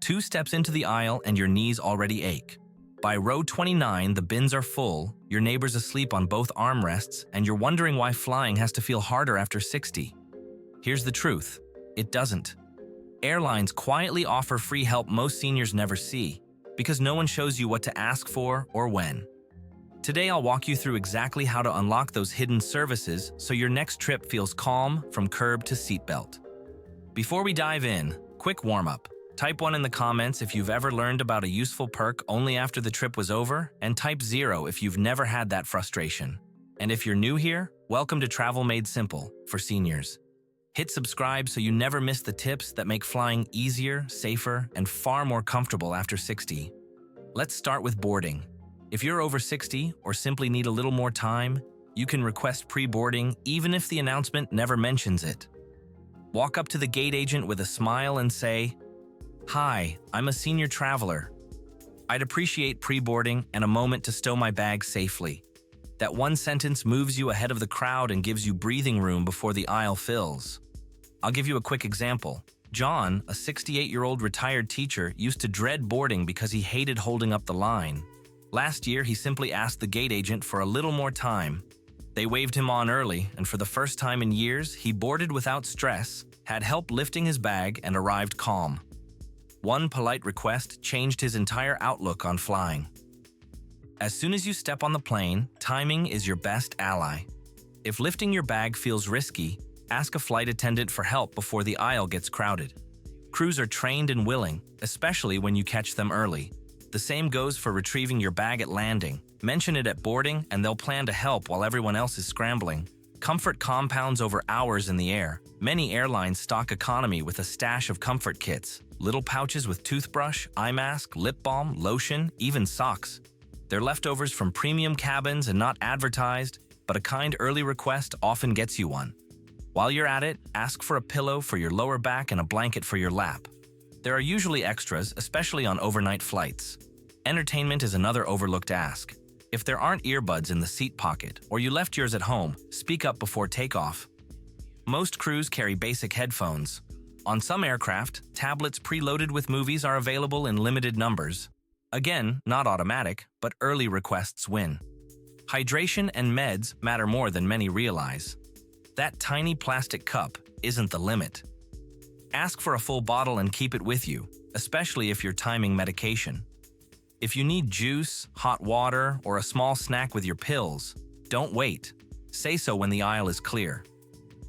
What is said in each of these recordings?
2 steps into the aisle and your knees already ache. By row 29, the bins are full, your neighbor's asleep on both armrests, and you're wondering why flying has to feel harder after 60. Here's the truth. It doesn't. Airlines quietly offer free help most seniors never see, because no one shows you what to ask for or when. Today I'll walk you through exactly how to unlock those hidden services so your next trip feels calm from curb to seatbelt. Before we dive in, quick warm-up. Type 1 in the comments if you've ever learned about a useful perk only after the trip was over, and type 0 if you've never had that frustration. And if you're new here, welcome to Travel Made Simple for seniors. Hit subscribe so you never miss the tips that make flying easier, safer, and far more comfortable after 60. Let's start with boarding. If you're over 60 or simply need a little more time, you can request pre-boarding even if the announcement never mentions it. Walk up to the gate agent with a smile and say, "Hi, I'm a senior traveler. I'd appreciate pre-boarding and a moment to stow my bag safely." That one sentence moves you ahead of the crowd and gives you breathing room before the aisle fills. I'll give you a quick example. John, a 68-year-old retired teacher, used to dread boarding because he hated holding up the line. Last year, he simply asked the gate agent for a little more time. They waved him on early, and for the first time in years, he boarded without stress, had help lifting his bag, and arrived calm. One polite request changed his entire outlook on flying. As soon as you step on the plane, timing is your best ally. If lifting your bag feels risky, ask a flight attendant for help before the aisle gets crowded. Crews are trained and willing, especially when you catch them early. The same goes for retrieving your bag at landing. Mention it at boarding and they'll plan to help while everyone else is scrambling. Comfort compounds over hours in the air. Many airlines stock economy with a stash of comfort kits. Little pouches with toothbrush, eye mask, lip balm, lotion, even socks. They're leftovers from premium cabins and not advertised, but a kind early request often gets you one. While you're at it, ask for a pillow for your lower back and a blanket for your lap. There are usually extras, especially on overnight flights. Entertainment is another overlooked ask. If there aren't earbuds in the seat pocket or you left yours at home, speak up before takeoff. Most crews carry basic headphones. On some aircraft, tablets preloaded with movies are available in limited numbers. Again, not automatic, but early requests win. Hydration and meds matter more than many realize. That tiny plastic cup isn't the limit. Ask for a full bottle and keep it with you, especially if you're timing medication. If you need juice, hot water, or a small snack with your pills, don't wait. Say so when the aisle is clear.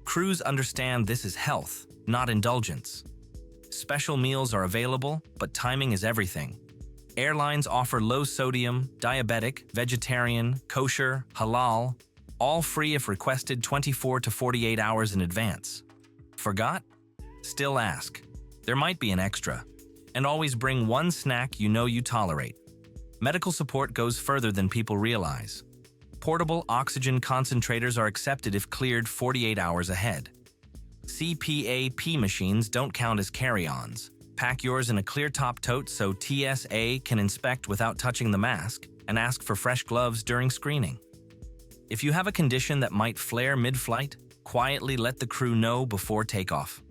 Crews understand this is health, not indulgence. Special meals are available, but timing is everything. Airlines offer low-sodium, diabetic, vegetarian, kosher, halal, all free if requested 24 to 48 hours in advance. Forgot? Still ask. There might be an extra. And always bring one snack you know you tolerate. Medical support goes further than people realize. Portable oxygen concentrators are accepted if cleared 48 hours ahead. CPAP machines don't count as carry-ons. Pack yours in a clear-top tote so TSA can inspect without touching the mask and ask for fresh gloves during screening. If you have a condition that might flare mid-flight, quietly let the crew know before takeoff.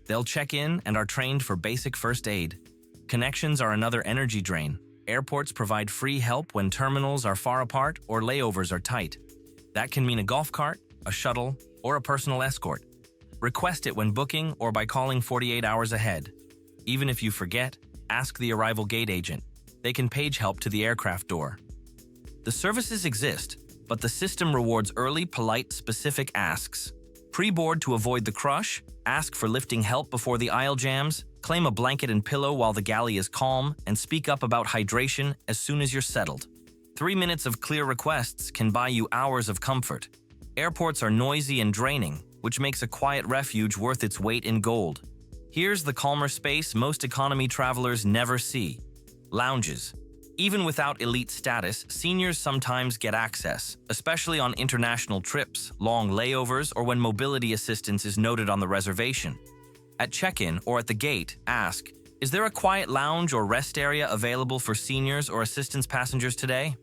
They'll check in and are trained for basic first aid. Connections are another energy drain. Airports provide free help when terminals are far apart or layovers are tight. That can mean a golf cart, a shuttle, or a personal escort. Request it when booking or by calling 48 hours ahead. Even if you forget, ask the arrival gate agent. They can page help to the aircraft door. The services exist, but the system rewards early, polite, specific asks. Pre-board to avoid the crush, ask for lifting help before the aisle jams, claim a blanket and pillow while the galley is calm, and speak up about hydration as soon as you're settled. 3 minutes of clear requests can buy you hours of comfort. Airports are noisy and draining, which makes a quiet refuge worth its weight in gold. Here's the calmer space most economy travelers never see. Lounges. Even without elite status, seniors sometimes get access, especially on international trips, long layovers, or when mobility assistance is noted on the reservation. At check-in or at the gate, ask, "Is there a quiet lounge or rest area available for seniors or assistance passengers today?"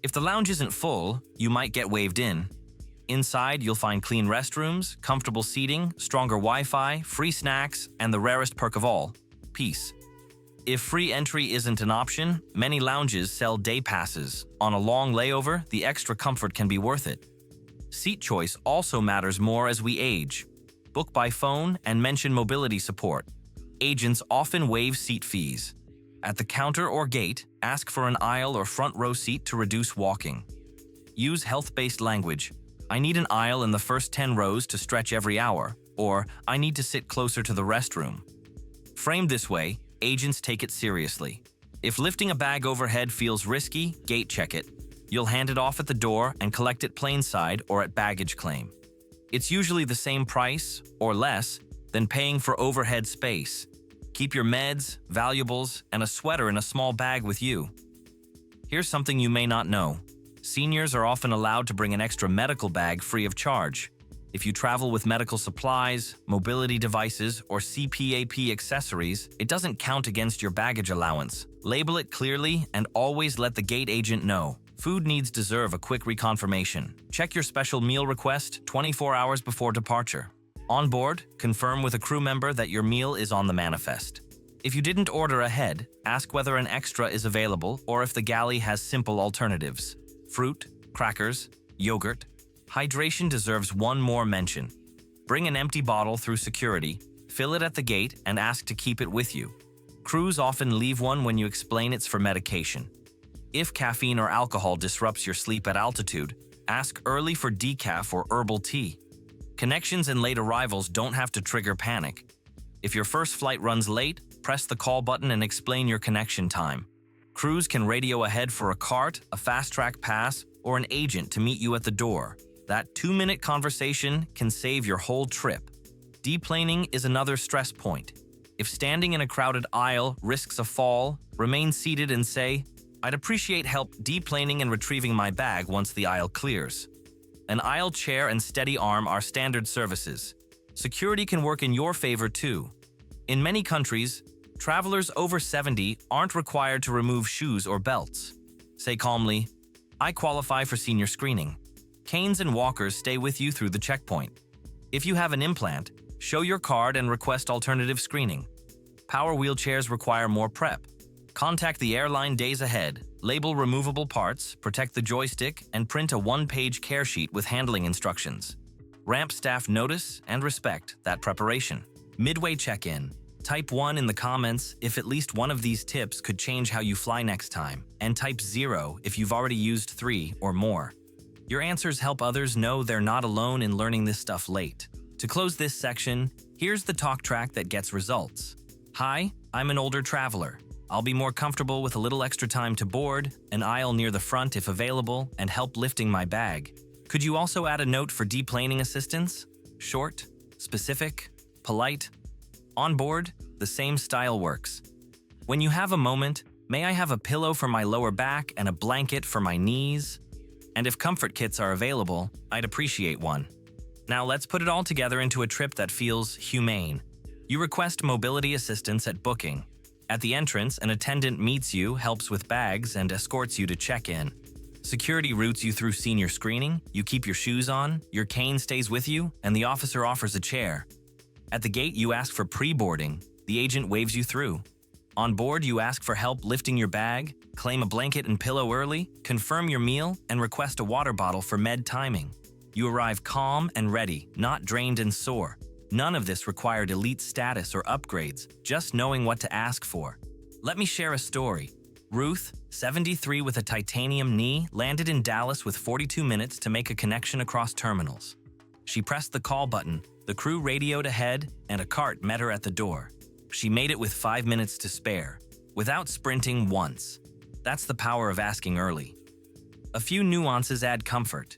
If the lounge isn't full, you might get waved in. Inside, you'll find clean restrooms, comfortable seating, stronger Wi-Fi, free snacks, and the rarest perk of all, peace. If free entry isn't an option, many lounges sell day passes. On a long layover, the extra comfort can be worth it. Seat choice also matters more as we age. Book by phone and mention mobility support. Agents often waive seat fees. At the counter or gate, ask for an aisle or front row seat to reduce walking. Use health-based language. I need an aisle in the first 10 rows to stretch every hour, or I need to sit closer to the restroom. Framed this way, agents take it seriously. If lifting a bag overhead feels risky, gate check it. You'll hand it off at the door and collect it plainside or at baggage claim. It's usually the same price, or less, than paying for overhead space. Keep your meds, valuables, and a sweater in a small bag with you. Here's something you may not know. Seniors are often allowed to bring an extra medical bag free of charge. If you travel with medical supplies, mobility devices, or CPAP accessories, it doesn't count against your baggage allowance. Label it clearly and always let the gate agent know. Food needs deserve a quick reconfirmation. Check your special meal request 24 hours before departure. On board, confirm with a crew member that your meal is on the manifest. If you didn't order ahead, ask whether an extra is available or if the galley has simple alternatives. Fruit, crackers, yogurt. Hydration deserves one more mention. Bring an empty bottle through security, fill it at the gate, and ask to keep it with you. Crews often leave one when you explain it's for medication. If caffeine or alcohol disrupts your sleep at altitude, ask early for decaf or herbal tea. Connections and late arrivals don't have to trigger panic. If your first flight runs late, press the call button and explain your connection time. Crews can radio ahead for a cart, a fast-track pass, or an agent to meet you at the door. That 2-minute conversation can save your whole trip. Deplaning is another stress point. If standing in a crowded aisle risks a fall, remain seated and say, "I'd appreciate help deplaning and retrieving my bag once the aisle clears." An aisle chair and steady arm are standard services. Security can work in your favor too. In many countries, travelers over 70 aren't required to remove shoes or belts. Say calmly, "I qualify for senior screening." Canes and walkers stay with you through the checkpoint. If you have an implant, show your card and request alternative screening. Power wheelchairs require more prep. Contact the airline days ahead, label removable parts, protect the joystick, and print a one-page care sheet with handling instructions. Ramp staff notice and respect that preparation. Midway check-in. Type 1 in the comments if at least one of these tips could change how you fly next time, and type 0 if you've already used 3 or more. Your answers help others know they're not alone in learning this stuff late. To close this section, here's the talk track that gets results. Hi, I'm an older traveler. I'll be more comfortable with a little extra time to board, an aisle near the front if available, and help lifting my bag. Could you also add a note for deplaning assistance? Short, specific, polite. On board, the same style works. When you have a moment, may I have a pillow for my lower back and a blanket for my knees? And if comfort kits are available, I'd appreciate one. Now let's put it all together into a trip that feels humane. You request mobility assistance at booking. At the entrance, an attendant meets you, helps with bags, and escorts you to check-in. Security routes you through senior screening, you keep your shoes on, your cane stays with you, and the officer offers a chair. At the gate, you ask for pre-boarding. The agent waves you through. On board, you ask for help lifting your bag, claim a blanket and pillow early, confirm your meal, and request a water bottle for med timing. You arrive calm and ready, not drained and sore. None of this required elite status or upgrades, just knowing what to ask for. Let me share a story. Ruth, 73 with a titanium knee, landed in Dallas with 42 minutes to make a connection across terminals. She pressed the call button, the crew radioed ahead, and a cart met her at the door. She made it with 5 minutes to spare, without sprinting once. That's the power of asking early. A few nuances add comfort.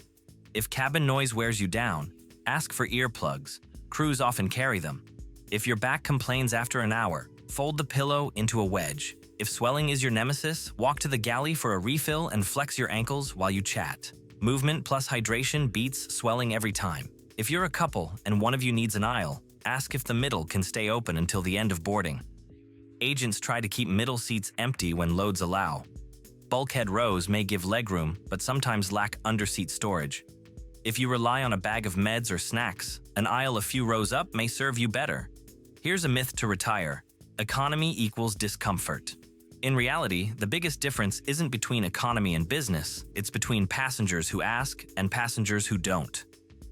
If cabin noise wears you down, ask for earplugs. Crews often carry them. If your back complains after an hour, fold the pillow into a wedge. If swelling is your nemesis, walk to the galley for a refill and flex your ankles while you chat. Movement plus hydration beats swelling every time. If you're a couple and one of you needs an aisle, ask if the middle can stay open until the end of boarding. Agents try to keep middle seats empty when loads allow. Bulkhead rows may give legroom, but sometimes lack underseat storage. If you rely on a bag of meds or snacks, an aisle a few rows up may serve you better. Here's a myth to retire. Economy equals discomfort. In reality, the biggest difference isn't between economy and business, it's between passengers who ask and passengers who don't.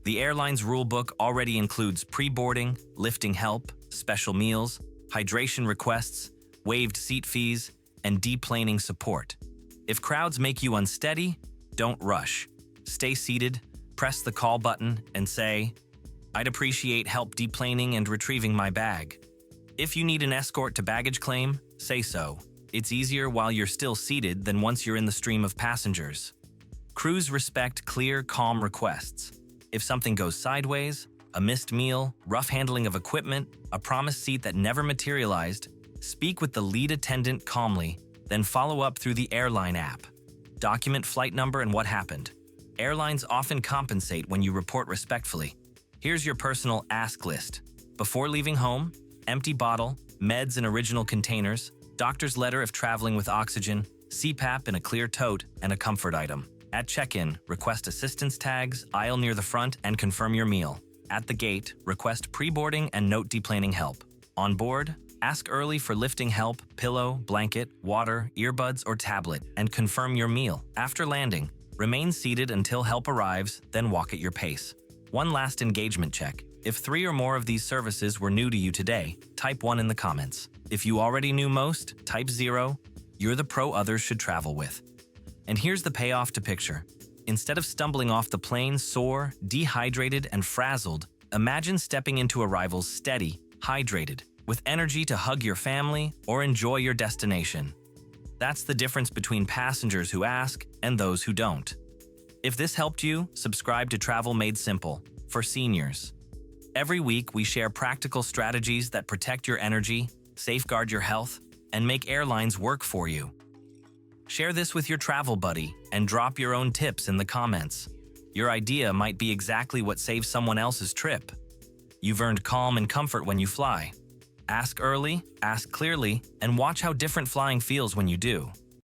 The airline's rulebook already includes pre-boarding, lifting help, special meals, hydration requests, waived seat fees, and deplaning support. If crowds make you unsteady, don't rush. Stay seated, press the call button, and say, "I'd appreciate help deplaning and retrieving my bag." If you need an escort to baggage claim, say so. It's easier while you're still seated than once you're in the stream of passengers. Crews respect clear, calm requests. If something goes sideways, a missed meal, rough handling of equipment, a promised seat that never materialized, speak with the lead attendant calmly, then follow up through the Airline app. Document flight number and what happened. Airlines often compensate when you report respectfully. Here's your personal ask list. Before leaving home, empty bottle, meds in original containers, doctor's letter if traveling with oxygen, CPAP in a clear tote, and a comfort item. At check-in, request assistance tags, aisle near the front, and confirm your meal. At the gate, request pre-boarding and note deplaning help. On board, ask early for lifting help, pillow, blanket, water, earbuds, or tablet, and confirm your meal. After landing, remain seated until help arrives, then walk at your pace. One last engagement check. If 3 or more of these services were new to you today, type 1 in the comments. If you already knew most, type 0. You're the pro others should travel with. And here's the payoff to picture. Instead of stumbling off the plane sore, dehydrated, and frazzled, imagine stepping into arrivals steady, hydrated, with energy to hug your family or enjoy your destination. That's the difference between passengers who ask and those who don't. If this helped you, subscribe to Travel Made Simple for seniors. Every week, we share practical strategies that protect your energy, safeguard your health, and make airlines work for you. Share this with your travel buddy and drop your own tips in the comments. Your idea might be exactly what saves someone else's trip. You've earned calm and comfort when you fly. Ask early, ask clearly, and watch how different flying feels when you do.